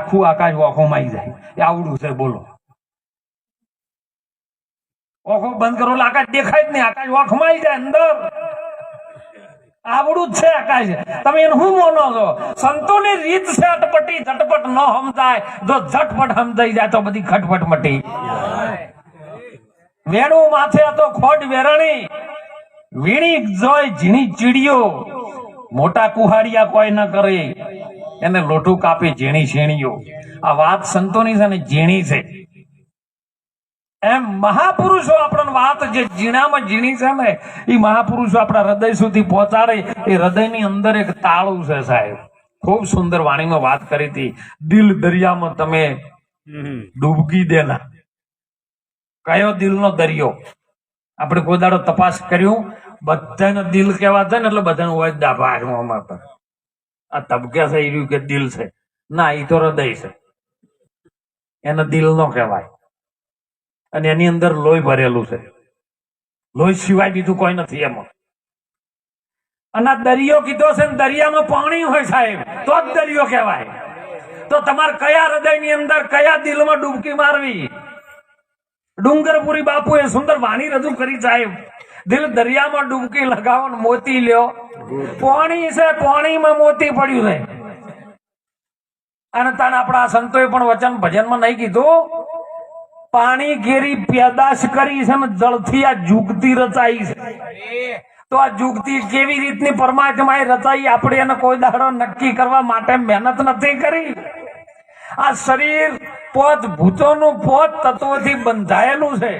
આખું આકાશ ઓખોમાં આવી જાય. એ આવડું છે. બોલો, ઓખો બંધ કરો એટલે આકાશ દેખાય જ નહીં. આકાશ ઓખમાં આવી જાય અંદર. આવડું જ છે આકાશ. તમે એને શું માનો છો? સંતોની રીત છે અટપટી. ઝટપટ ન સમજાય. જો ઝટપટ સમજાઈ જાય તો બધી ખટપટ મટી. વેણું માથે હતો ખોટ વેરણી, વીણી જોઈ ઝીણી ચીડીઓ. મોટા કુહાડિયા કોઈ ન કરે, એને લોઠું કાપી ઝીણી શેણીઓ. આ વાત સંતોની છે ને ઝીણી છે. એમ મહાપુરુષો આપણને વાત જે ઝીણામાં ઝીણી છે ને એ મહાપુરુષો આપણા હૃદય સુધી પહોંચાડે. એ હૃદયની અંદર એક તાળું છે સાહેબ. ખૂબ સુંદર વાણીમાં વાત કરી હતી. દિલ દરિયામાં તમે ડૂબકી દેના. કયો દિલનો દરિયો? આપણે કોઈ દાડો તપાસ કર્યું? બધાને દિલ કેવા છે ને એટલે બધાને હોય દાભા. આ તબકે છે એ રહ્યું કે દિલ છે. ના, એ તો હૃદય છે. એને દિલ નો કહેવાય. અને એની અંદર લોહી ભરેલું છે. લોહી સિવાય બીજું કોઈ નથી એમાં. અને આ દરિયો કીધો છે ને દરિયામાં પાણી હોય સાહેબ તો જ દરિયો કહેવાય. તો તમારે કયા હૃદયની અંદર કયા દિલમાં ડૂબકી મારવી? ડુંગરપુરી બાપુ એ સુંદર વાણી રજૂ કરી સાહેબ. દિલ દરિયામાં ડૂબકી લગાવો ને મોતી લ્યો. પાણી છે, પાણીમાં મોતી પડ્યું છે. અને તાણ આપણા સંતોએ પણ વચન ભજનમાં નહીં કીધું? પાણી ઘેરી પેદાશ કરી છે ને જળથી આ જુગતી રચાઈ છે. તો આ જુગતી કેવી રીતની પરમાત્માએ રચાઈ આપણે એને કોઈ દાડો નક્કી કરવા માટે મહેનત નથી કરી. આ શરીર પોત ભૂતોનું પોત તત્વથી બંધાયેલું છે.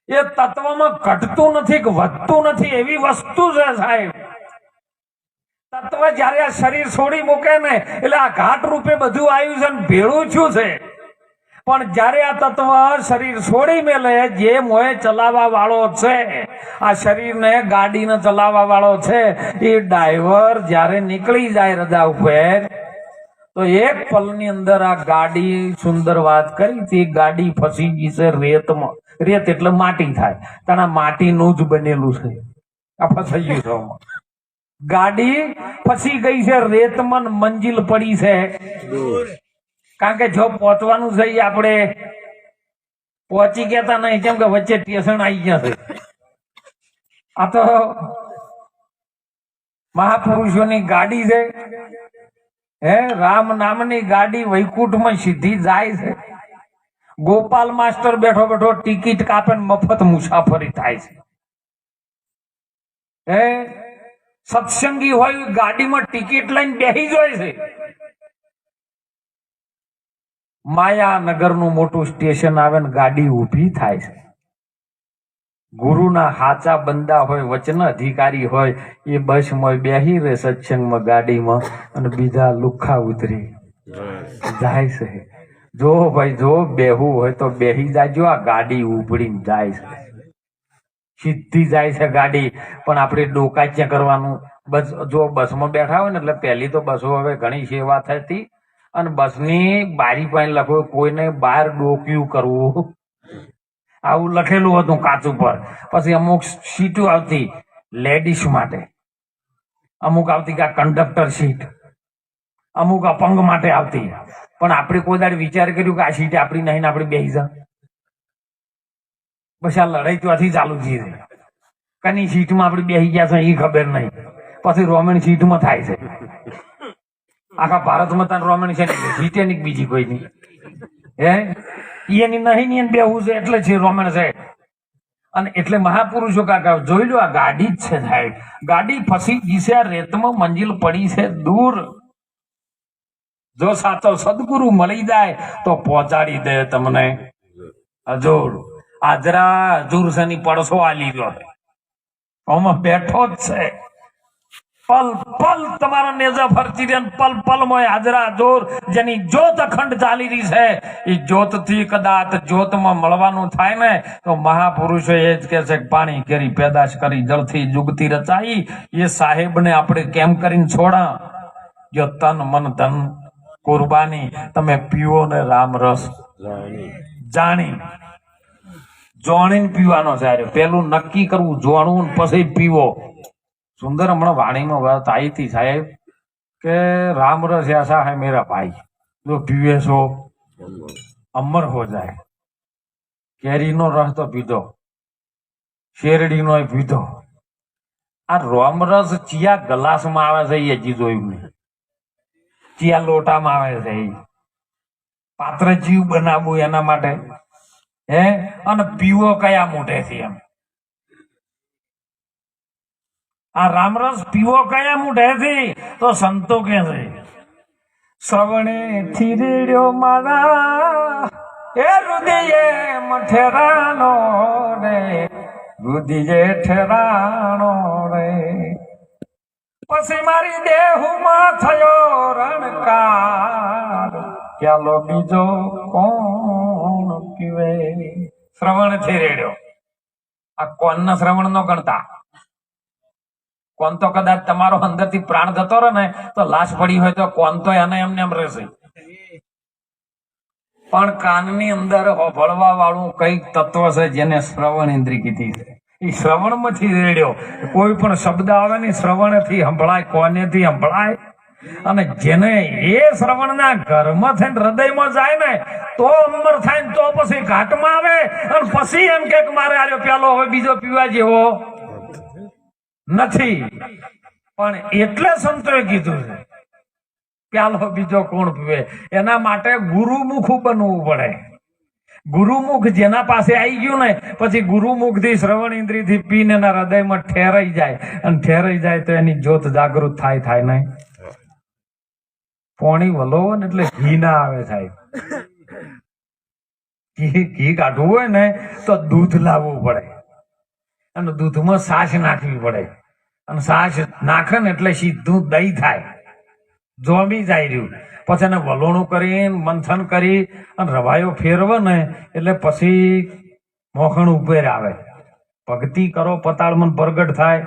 એ તત્વમાં ઘટતું નથી કે વધતું નથી એવી વસ્તુ છે સાહેબ. તત્વ જયારે આ શરીર છોડી મૂકે ને એટલે આ ઘાટ રૂપે બધું આવ્યું છે ને ભેળું થયું છે. પણ જયારે આ તત્વ શરીર છોડી મેલે, જે મોએ ચલાવવા વાળો છે, આ શરીરને ગાડીને ચલાવવા વાળો છે, એ ડ્રાઈવર જયારે નીકળી જાય રજા ઉપર તો એક પલની અંદર આ ગાડી સુંદર વાત કરી હતી. ગાડી ફસી ગઈ છે રેતમાં. રેત એટલે માટી થાય. તાણા માટીનું જ બનેલું છે. આ ફસાઈ ગયું છે. ગાડી ફસી ગઈ છે રેતમાં. મંજિલ પડી છે. કારણ કે જો પહોંચવાનું છે આપણે પહોંચી ગયા નહીં, કેમ કે વચ્ચે સ્ટેશન આવી ગયા છે. આ તો મહાપુરુષોની ગાડી છે. રામ નામની ગાડી વૈકુંઠમાં સીધી જાય છે. ગોપાલ માસ્ટર બેઠો બેઠો ટિકિટ કાપે મફત મુસાફરી થાય છે. સત્સંગી હોય ગાડીમાં ટિકિટ લઈને બેસી જાય છે. માયાનગર નું મોટું સ્ટેશન આવે ને ગાડી ઉભી થાય છે. ગુરુના હાચા બંદા હોય, વચન અધિકારી હોય, એ બસમાં બેહી રહે સત્સંગમાં ગાડીમાં અને બીજા લુખા ઉતરી જાય છે. જો ભાઈ જો બેહવું હોય તો બેહી જાજો. આ ગાડી ઉભડીને જાય છે, સીધી જાય છે ગાડી. પણ આપણે ડોકાચ્યા કરવાનું. બસ જો બસમાં બેઠા હોય ને એટલે પહેલી તો બસો હવે ઘણી સેવા થતી અને બસની બારી પાસે લખો કોઈને બહાર ડોક્યું કરવું આવું લખેલું હતું કાચ ઉપર. પછી અમુક સીટો આવતી લેડીઝ માટે, અમુક આવતી કે કંડક્ટર સીટ, અમુક અપંગ માટે આવતી. પણ આપણે કોઈ દાડે વિચાર કર્યું કે આ સીટ આપણી નહીં ને આપણે બેસી જા. પછી આ લડાઈ ત્યાંથી ચાલુ થઈ છે. કની સીટમાં આપણે બેસી ગયા છે એ ખબર નહીં. પછી રોમેન સીટમાં થાય છે. આખા ભારતમાં તાર રોમેન છે સીટે નહીં, બીજી કોઈ નહીં. એની નહીં ને બેહવું છે એટલે છે રોમેન છે. અને એટલે મહાપુરુષો કાકા જોઈ લો, આ ગાડી જ છે સાહેબ. ગાડી ફસી ગઈ છે, આ રેતમાં મંજિલ પડી છે દૂર. જો સાચો સદગુરુ મળી જાય તો પહોંચાડી દે તમને હજુર. હાજરા હજુર છે ની પડસો આલી રહ્યો છે. આમાં બેઠો જ છે. પલ પલ તમારા નેજા ફરતી રહે. પલ પલ મોય હાજરા જોર. જેની જ્યોત અખંડ ચાલી રહી છે એ જ્યોત થી કદાચ જ્યોતમાં મળવાનું થાય ને તો મહાપુરુષો એ જ કે છે પાણી કેરી પેદાશ કરી જળથી જુગતી રચાઈ. એ સાહેબ ને આપણે કેમ કરીને છોડા? જો તન મન ધન કુરબાની તમે પીવો ને રામ રસ જાણી જોણીને પીવાનો છે. પેલું નક્કી કરવું જોણવું પછી પીવો. સુંદર હમણાં વાણીમાં વાત આવી હતી સાહેબ કે રામ રસ ऐसा है मेरा भाई, જો પીવે છો અમર હો જાય. કેરીનો રસ તો પીધો, શેરડીનો પીધો, આ રોમરસ ચિયા ગ્લાસમાં આવે છે એ હજી જોયું નહીં. ચિયા લોટામાં આવે છે એ પાત્ર જીવ બનાવવું એના માટે હે, અને પીવો કયા મોઢેથી એમ. આ રામરસ પીવો કયા મોઢેથી? તો સંતો કે છે શ્રવણે થી રેડ્યો મારા એ રુદિયે મઠેરાનો રે, રુદિયે ઠેરાણો રે, પછી મારી દેહુમાં થયો રણકાર, ચાલો બીજો કોણ પીવે. શ્રવણ થી રેડ્યો. આ કોણના શ્રવણ નો ગણતા. કોણ તો કદાચ તમારો અંદરથી પ્રાણ જતો રહે ને તો લાશ પડી હોય તો કોણ તો એને એમને એમ રહેશે, પણ કાનની અંદર હોભળવા વાળું કઈક તત્વ છે જેને શ્રવણ ઇન્દ્રિય કીધી છે. એ શ્રવણ માંથી રેડ્યો. કોઈ પણ શબ્દ આવે ને શ્રવણ થી સંભળાય, કોનેથી સંભળાય, અને જેને એ શ્રવણના ઘરમાં થઈને હૃદયમાં જાય ને તો અમર થાય ને તો પછી ઘાટમાં આવે અને પછી એમ કે મારે આર્યો પ્યાલો હવે બીજો પીવા જેવો નથી. પણ એટલે સંતોએ કીધું છે પ્યાલો બીજો કોણ પીવે. એના માટે ગુરુમુખ બનવું પડે. ગુરુમુખ જેના પાસે આવી ગયું ને પછી ગુરુમુખ થી શ્રવણ ઇન્દ્રિય થી પીને એના હૃદયમાં ઠેરાઈ જાય, અને ઠેરાઈ જાય તો એની જ્યોત જાગૃત થાય નહીં. પોણી વલોવો ને એટલે ઘી ના આવે સાહેબ. ઘી કાઢવું હોય ને તો દૂધ લાવવું પડે, અને દૂધમાં છાશ નાખવી પડે, અને છાશ નાખે ને એટલે સીધું દહીં થાય, જોમી જાય રહ્યું. પછી એને વલોણું કરી મંથન કરી અને રવાયો ફેરવે ને એટલે પછી મોખણ ઉપર આવે. ભક્તિ કરો પતાળમાં પ્રગટ થાય.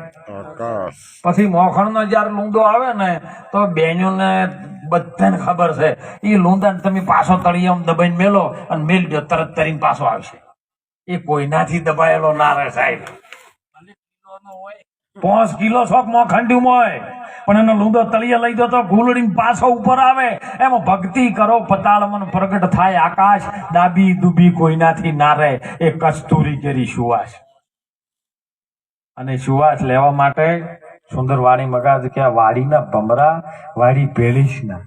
પછી મોખણ નો જયારે લૂંદો આવે ને તો બેનોને બધાને ખબર છે એ લૂંદા તમે પાછો તળિયે દબાઈને મેલો અને મેલ દો, તરત તરીને પાછો આવશે. એ કોઈનાથી દબાયેલો ના રહે સાહેબ. 5 કિલો શોખ મોખંડ્યું હોય પણ એનો લૂંદો તળિયે લઈ દો તો ઘૂલડીને પાછો ઉપર આવે. એમાં ભક્તિ કરો પતાળમન પ્રગટ થાય આકાશ, ડાબી દુબી કોઈનાથી ના રહે. એ કસ્તુરી કેરી સુવાસ. અને સુવાસ લેવા માટે સુંદર વાણી મગાજ કે આ વાડીના ભમરા વાડી ભેળીશ ના.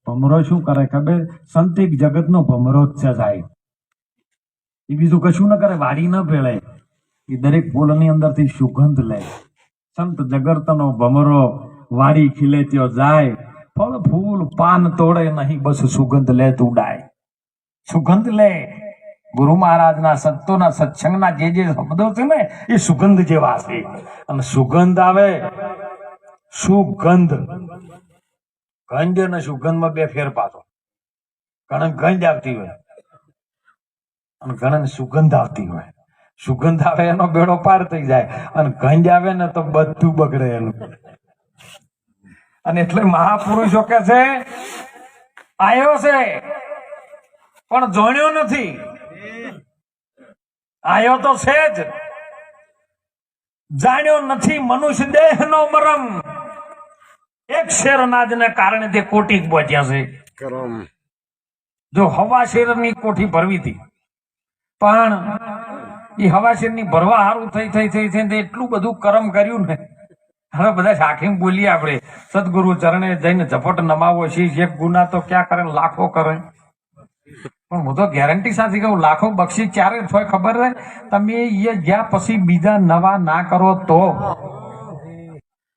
ભમરો શું કરે ખબર? સંતિક જગતનો ભમરો જ છે સાહેબ. એ બીજું કશું ના કરે, વાડી ના ભેળે. એ દરેક ફૂલની અંદરથી સુગંધ લે. સંત જગતનો ભમરો વાડી ખીલે ત્યો જાય, ફળ ફૂલ પાન તોડે નહીં, બસ સુગંધ લે ઉડાય. સુગંધ લે. ગુરુ મહારાજના સંતોના સત્સંગના જે શબ્દો છે ને એ સુગંધ જેવા છે. અને સુગંધ આવે, સુગંધ, ગંધ અને સુગંધમાં બે ફેર પાછો. ઘણા ગંધ આવતી હોય અને ઘણા સુગંધ આવતી હોય. સુગંધ આવે એનો બેડો પાર થઈ જાય, અને ગંધ આવે ને તો બધું બગડે એનું. અને એટલે મહાપુરુષો કે છે આવ્યો છે પણ જોણ્યો નથી. આયો તો છે જ, જાણ્યો નથી. મનુષ્ય દેહ નો મરમ, એક શેર અનાજને કારણે તે કોટી પહોંચ્યા છે. જો હવા શેરની કોઠી ભરવી હતી પણ એ હવા શેરની ભરવા સારું થઈ એટલું બધું કરમ કર્યું ને. હવે બધા સાખીમ બોલીએ આપણે સદગુરુ ચરણે જઈને ઝપટ નમાવો શીશ. એક ગુના તો ક્યાં કરે, લાખો કરે. પણ હું તો ગેરંટી સાથે કહું લાખો બક્ષી ક્યારે થાય ખબર છે? તમે એ જ્યાં પછી બીજા નવા ના કરો તો.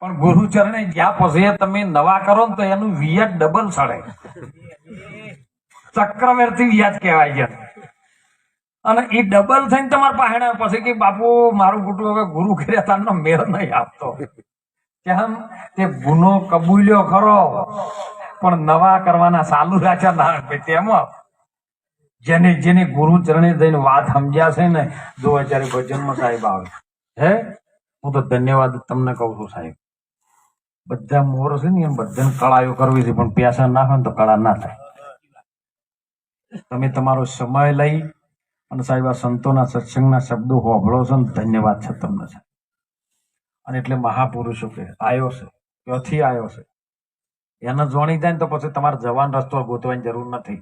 પણ ગુરુ ચરણે જ્યાં પછી તમે નવા કરો ને તો એનું વ્યાજ ડબલ ચડે. ચક્રવર્તી વ્યાજ કહેવાય છે. અને એ ડબલ થઈને તમારા પાસે પછી કે બાપુ મારું ખોટું હવે ગુરુ કર્યા તારનો મેળ નહીં આપતો. કેમ? તે ગુનો કબૂલ્યો ખરો પણ નવા કરવાના ચાલુ રાખ્યા ના. તેમાં જેને જેને ગુરુ ચરણે જઈને વાત સમજ્યા છે ને, જો અત્યારે ભજનમાં સાહેબ આવે હે, હું તો ધન્યવાદ તમને કહું છું સાહેબ. બધા મોર છે ને એમ બધાને કળાયો કરવી છે, પણ પ્યાસા ના હોય ને તો કળા ના થાય. તમે તમારો સમય લઈ અને સાહેબ આ સંતોના સત્સંગના શબ્દો હોભળો છો ને, ધન્યવાદ છે તમને સાહેબ. અને એટલે મહાપુરુષો કે આવ્યો છે, ક્યાંથી આવ્યો છે? એને જોણી જાય ને તો પછી તમારે જવાન રસ્તો ગોતવાની જરૂર નથી.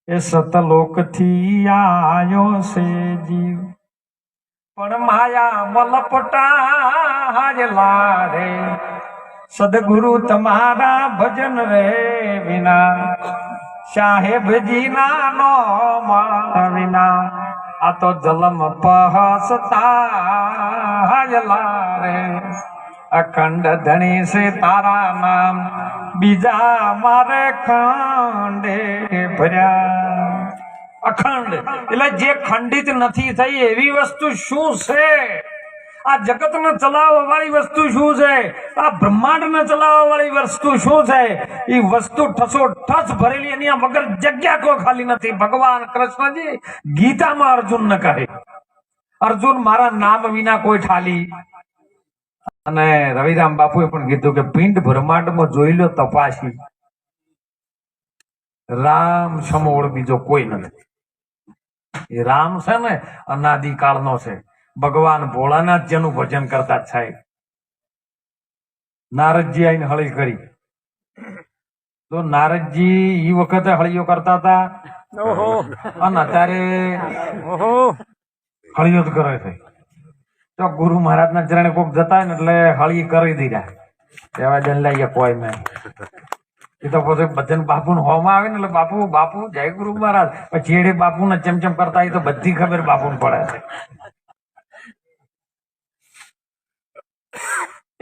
એ સતલોક થી આયો છે જીવ પણ માયા મલપટા રે સદગુરુ તમારા ભજન રે વિના સાહેબજી ના નામ વિના આ તો જલમ પહસતા રે અખંડ ધણી છે તારા નામ બીજા મારે ખંડે ભર્યા. અખંડ એટલે જે ખંડિત નથી થઈ એવી વસ્તુ શું છે? આ જગત ને ચલાવવા વાળી વસ્તુ શું છે? આ બ્રહ્માંડ ને ચલાવવા વાળી વસ્તુ શું છે? એ વસ્તુ ઠસો ઠસ ભરેલી એની વગર જગ્યા કોઈ ખાલી નથી. ભગવાન કૃષ્ણજી ગીતામાં અર્જુન ને કહે, અર્જુન મારા નામ વિના કોઈ ઠાલી. અને રવિરામ બાપુએ પણ કીધું કે પિંડ બ્રહ્માંડમાં જોઈ લો તપાસી, રામ સમોળ બીજો કોઈ નથી. એ રામ છે ને અનાદિકાળનો છે. ભગવાન ભોળાનાથ જેનું ભજન કરતા જ સાહેબ. નારદજી આઈને હળી કરી તો નારદજી એ વખતે હળીઓ કરતા હતા અને અત્યારે હળીઓ જ કરે છે. તો ગુરુ મહારાજ ના ચરણે કોક જતા હોય ને એટલે હળી કરી દીધા એવા જન લઈએ કોઈ નહીં. એ તો પછી ભજન બાપુ હોમાં આવે ને એટલે બાપુ બાપુ જય ગુરુ મહારાજ ચેડે બાપુ ને ચમચમ કરતા હોય તો બધી ખબર બાપુ ને પડે છે.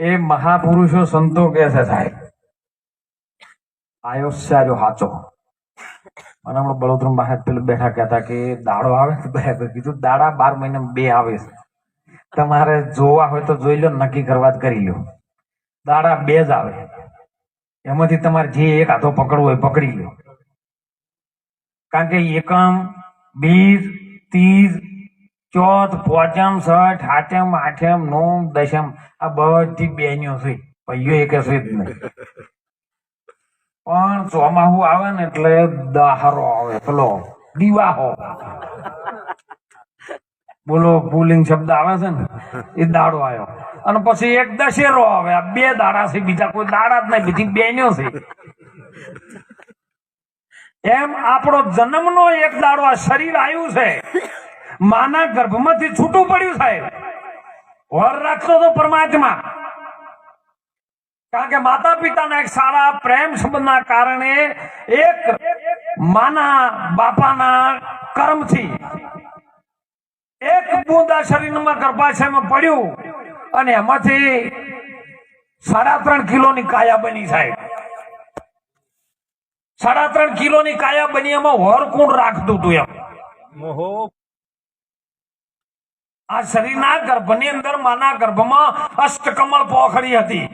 એ મહાપુરુષો સંતો કે છે સાહેબ આયો હાચો. અને હમણાં બળોતરમ મહારાજ પેલું બેઠા કહેતા કે દાડો આવે તો કીધું દાડા 12 મહિના 2 આવે છે. તમારે જોવા હોય તો જોઈ લો, નક્કી કરવા જ કરી લો. દાડા 2 જ આવે, એમાંથી તમારે જે એક હાથો પકડવો હોય પકડી લો. કારણ કે એકમ, બીજ, તીજ, ચોથ, પોચમ, છઠ, હાચમ, આઠમ, નોમ, દશમ આ બધી બેન્યો છે. ભાઈઓ એક છે જ નહીં. પણ ચોમાહું આવે ને એટલે દહારો આવે, પેલો દીવાહો બોલો પુલિંગ શબ્દ આવે છે ને એ દાડો આવ્યો. અને પછી એક દશેરો આવે. આ 2 દાડા છે, બીજા કોઈ દાડા જ નહીં, બીજી બેન્યો છે. એમ આપણો જન્મનો એક દાડો આ શરીર આવ્યું છે, માના ગર્ભમાંથી છૂટું પડ્યું સાહેબ. વર રાખતો તો પરમાત્મા, કારણ કે માતા પિતાના એક સારા પ્રેમ સંબંધના કારણે એક માના બાપાના કર્મથી એક બુંદા શરીરમાં ગર્ભાશયમાં પડ્યું અને એમાંથી 3.5 કિલોની કાયા બની સાહેબ. 3.5 કિલોની કાયા બની. એમાં વરકુંડ રાખતું હતું એમ. આ શરીરના ગર્ભની અંદર માના ગર્ભમાં અષ્ટકમળ પોખડી હતી.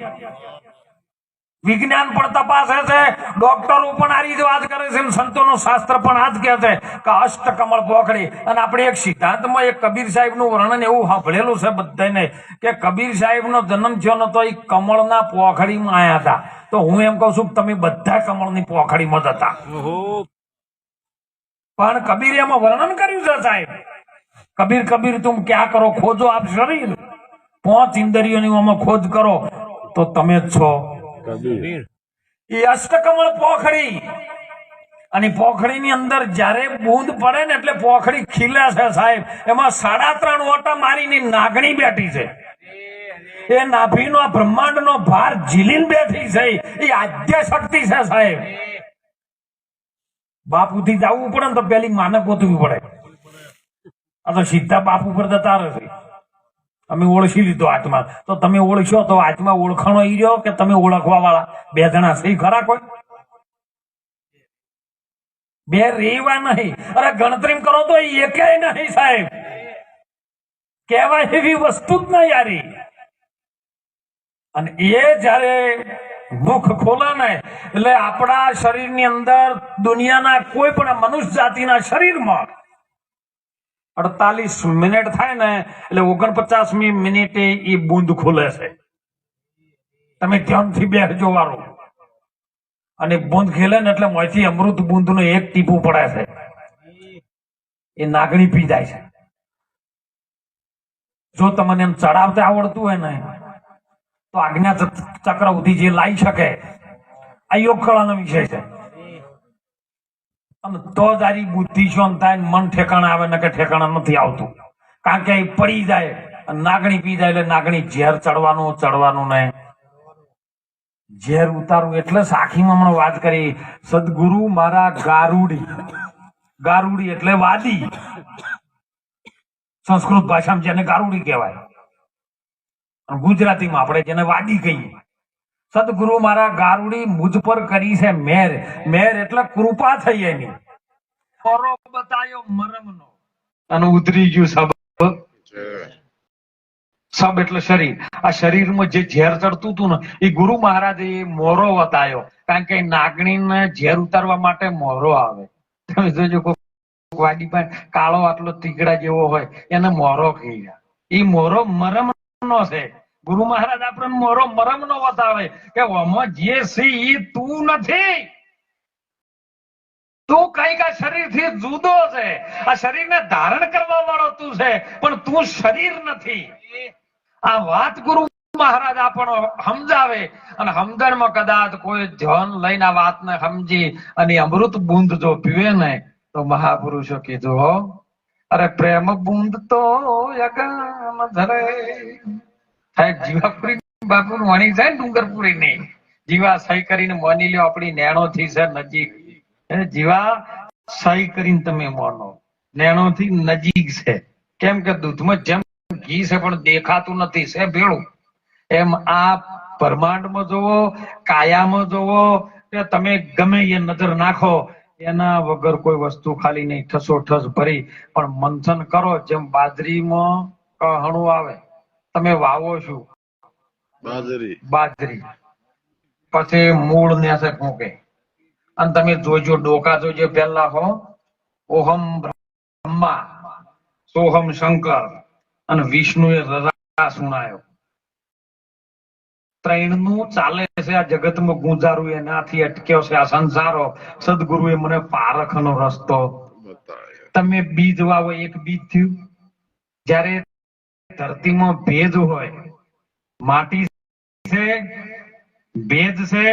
વિજ્ઞાન પણ તપાસે છે, ડોક્ટરો પણ આ રીતે વાત કરે છે, સંતોનું શાસ્ત્ર પણ આ જ કહે છે કે અષ્ટકમળ પોખડી. અને આપણે એક સિદ્ધાંતમાં એક કબીર સાહેબ નું વર્ણન એવું સાંભળેલું છે બધાને કે કબીર સાહેબ નો જન્મ થયો નતો એ કમળના પોખડીમાં આયા હતા. તો હું એમ કઉ છું કે તમે બધા કમળની પોખડીમાં જ હતા. પણ કબીરે એમાં વર્ણન કર્યું છે સાહેબ, કબીર કબીર તુમ ક્યાં કરો ખોજો આપ શરીર, 5 ઇન્દ્રિયોની આમાં ખોજ કરો તો તમે જ છો. એ અષ્ટકમળ પોખડી, અને પોખડીની અંદર જયારે બૂંદ પડે ને એટલે પોખડી ખીલે છે સાહેબ. એમાં 3.5 ઓટા મારીની નાગણી બેઠી છે. એ નાભીનો બ્રહ્માંડનો ભાર ઝીલીને બેઠી છે. એ આદ્ય શક્તિ છે સાહેબ. બાપુથી જવું પડે ને તો પેલી માને ગોતવી પડે. આ તો સીધા બાપુ પર જતા રહેશે. અમે ઓળખી લીધો આત્મા, તો તમે ઓળખ્યો તો આત્મા ઓળખાણો ઈ રહ્યો કે તમે ઓળખવા વાળા 2 જણા સહી ખરા? કોઈ 2 રેવા નહીં. અરે ગણતરી કરો તો એકેય નહીં સાહેબ. કહેવાય એવી વસ્તુ જ નહીં યારી. અને એ જયારે મુખ ખોલે ને એટલે આપણા શરીરની અંદર દુનિયાના કોઈ પણ મનુષ્ય જાતિના શરીરમાં 48 મિનિટ થાય ને એટલે 49મી મિનિટે એ બૂંદ ખુલે છે. તમે ધ્યાનથી બેસજો વાળો. અને બૂંદ ખેલે ને એટલે મોંથી અમૃત બૂંદ નું એક ટીપું પડે છે. એ નાગણી પી જાય છે. જો તમને એમ ચડાવતા આવડતું હોય ને તો આજ્ઞા ચક્ર સુધી જે લાવી શકે આ યોગ કળાનો વિષય છે. અને તો જ આરી બુદ્ધિ શાંત થાય ને મન ઠેકાણા આવે ને કે ઠેકાણા નથી આવતું. કારણ કે એ પડી જાય અને નાગણી પી જાય એટલે નાગણી ઝેર ચડવાનું નહીં. ઝેર ઉતારવું એટલે સાખીમાં હમણાં વાત કરી સદગુરુ મારા ગારુડી એટલે વાદી. સંસ્કૃત ભાષામાં જેને ગારુડી કહેવાય, ગુજરાતીમાં આપણે જેને વાદી કહીએ. સદગુરુ મારા ગારુડી મુજ પર કરી છે મેર. મેર એટલે કૃપા થઈ એની. મોરો બતાયો મરમનો અને ઉતરી ગયું સબ. સબ એટલે શરીર. આ શરીરમાં જે ઝેર ચડતું હતું ને એ ગુરુ મહારાજે એ મોરો બતાયો. કારણ કે નાગણીને ઝેર ઉતારવા માટે મોરો આવે. તમે જોજો વાડી પાસે કાળો આટલો તીકડા જેવો હોય એને મોરો ખાઈ જાય. એ મોરો મરમ નો છે. ગુરુ મહારાજ આપણને મોરો મરમ નો બતાવે કે આમાં જે છે એ તું નથી. તું કઈક આ શરીર થી જુદો છે. આ શરીરને ધારણ કરવા વાળો તું છે પણ તું શરીર નથી. આ વાત ગુરુ મહારાજ આપણને સમજાવે અને સમજણમાં કદાચ કોઈ ધ્યાન લઈને આ વાતને સમજી અને અમૃત બુંદ જો પીવે ને તો મહાપુરુષો કીધું હો, અરે પ્રેમ બુંદ તો યગામ ધરે. સાહેબ જીવાપુરી બાપુ વણી જાય ને ડુંગરપુરી નહીં. જીવા સહી કરીને માની લ્યો આપણી નેણો થી છે નજીક. જીવા સહી કરીને તમે માનો નેણો થી નજીક છે. કેમ કે દૂધમાં જેમ ઘી છે પણ દેખાતું નથી છે ભેળું. એમ આ બ્રહ્માંડમાં જોવો, કાયામાં જોવો કે તમે ગમે એ નજર નાખો એના વગર કોઈ વસ્તુ ખાલી નહીં. ઠસોઠસ ભરી પણ મંથન કરો. જેમ બાજરીમાં કહણું આવે, તમે વાવો શું બાજરી પછી મૂળ ને ફૂંકે અને તમે જોજો ડોકા જોજો પેલા હો ઓહમ બ્રહ્મા સોહમ શંકર અને વિષ્ણુએ રરા સુણાયો. ત્રણનું ચાલે છે આ જગતમાં ગુંજારું. એનાથી અટક્યો છે આ સંસારો. સદગુરુએ મને પારખનો રસ્તો. તમે બીજ વાવો, એક બીજ થયું. જ્યારે ધરતીમાં ભેજ હોય, માટી છે, ભેજ છે,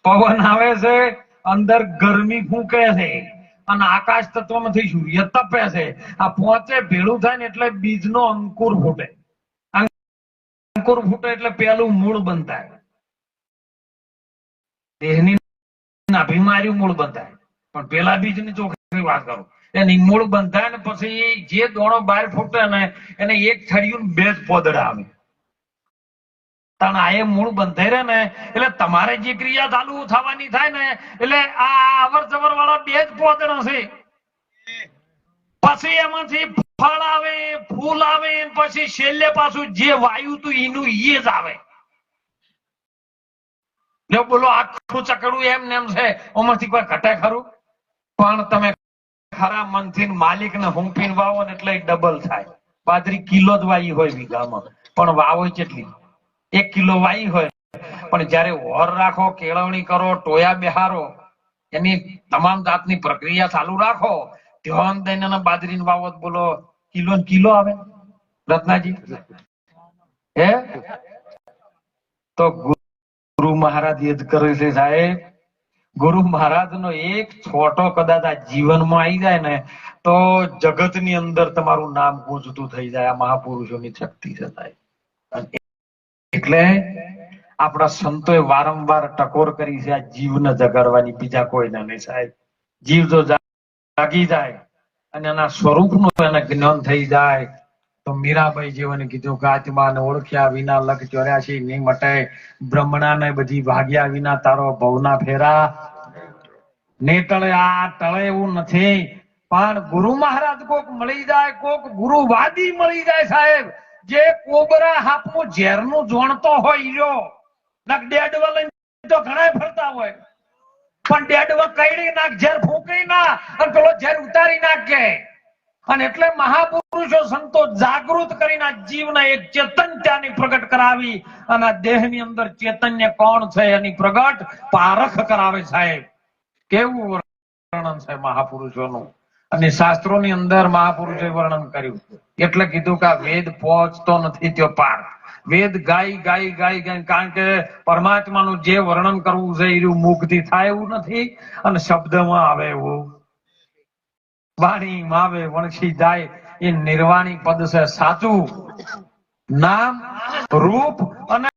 પવન આવે છે, અંદર ગરમી ફૂંકે છે અને આકાશ તત્વમાંથી સૂર્ય તપે છે. આ પોચે ભેળું થાય ને એટલે બીજનો અંકુર ફૂટે. અંકુર ફૂટે એટલે પેલું મૂળ બંધાય. દેહની નાભીમારી મૂળ બંધાય. પણ પેલા બીજની ચોખ્ખી વાત કરું, એની મૂળ બંધાય ને પછી જે દોણો બહાર ફૂટે ને એને એક થડિયું બે જ પોદડા આવે. એ મૂળ બંધાઈ રહે ને એટલે તમારે જે ક્રિયા ચાલુ થવાની થાય ને એટલે આ અવર જવર વાળા બે જ પોદડા છે. પછી એમાંથી ફળ આવે, ફૂલ આવે, પછી છેલ્લે પાછું જે વાયુ તું એનું એ જ આવે. જો બોલો આખું ચકડું એમ નેમ છે, એમાંથી કોઈ ઘટે ખરું? પણ તમે ખરા મનથી માલિક ને હુંપીને વાવો ને એટલે ડબલ થાય. બાજરી કિલો જ વાઈ હોય વીઘામાં પણ વાવો કેટલી? 1 કિલો વાઈ હોય પણ જયારે ઓર રાખો, કેળવણી કરો, ટોયા બેહારો, એની તમામ જાતની પ્રક્રિયા ચાલુ રાખો, ધ્યાન દઈને બાજરી વાવો બોલો કિલો ને કિલો આવે રત્નાજી. હે તો ગુરુ મહારાજ એ જ કરે છે સાહેબ. ગુરુ મહારાજ નો એક છોટો કદાચ આ જીવનમાં આવી જાય ને તો જગતની અંદર તમારું નામ ગૂંજતું થઈ જાય. આ મહાપુરુષોની શક્તિ છે સાહેબ. એટલે આપણા સંતોએ વારંવાર ટકોર કરી છે આ જીવને જગાડવાની, બીજા કોઈને નહીં સાહેબ. જીવ જો જાગી જાય અને એના સ્વરૂપનું એને જ્ઞાન થઈ જાય તો મીરાબાઈ જેવાને કીધું કે આત્માને ઓળખ્યા વિના લગ 84 નહીં મટે. બ્રહ્મણાને બધી ભાગ્યા વિના તારો ભવના ફેરા ને ટળે. આ ટળે એવું નથી. પણ ગુરુ મહારાજ કોક મળી જાય, કોક ગુરુવાદી મળી જાય સાહેબ, જે કોબરા હાપનું ઝેરનું જોણતો હોય ઈયો. ડેડવા લઈને તો ઘણા ફરતા હોય પણ ડેડવા કઈડી નાખ, ઝેર ફૂંકી ના અને પેલો ઝેર ઉતારી નાખે. અને એટલે મહાપુરુષો સંતો જાગૃત કરીને આ જીવને એક ચેતનતાની પ્રગટ કરાવી અને આ દેહની અંદર ચૈતન્ય કોણ છે એની પ્રગટ પારખ કરાવે સાહેબ. કેવું વર્ણન છે મહાપુરુષોનું. અને શાસ્ત્રોની અંદર મહાપુરુષોએ વર્ણન કર્યું એટલે કીધું કે આ વેદ પહોંચતો નથી ત્યો પાર. વેદ ગાઈ ગાઈ ગાઈ ગાઈ, કારણ કે પરમાત્માનું જે વર્ણન કરવું છે એ મુખથી થાય એવું નથી અને શબ્દમાં આવે એવું. વાણી માવે વણસી જાય એ નિર્વાણી પદ છે સાચું. નામ રૂપ અને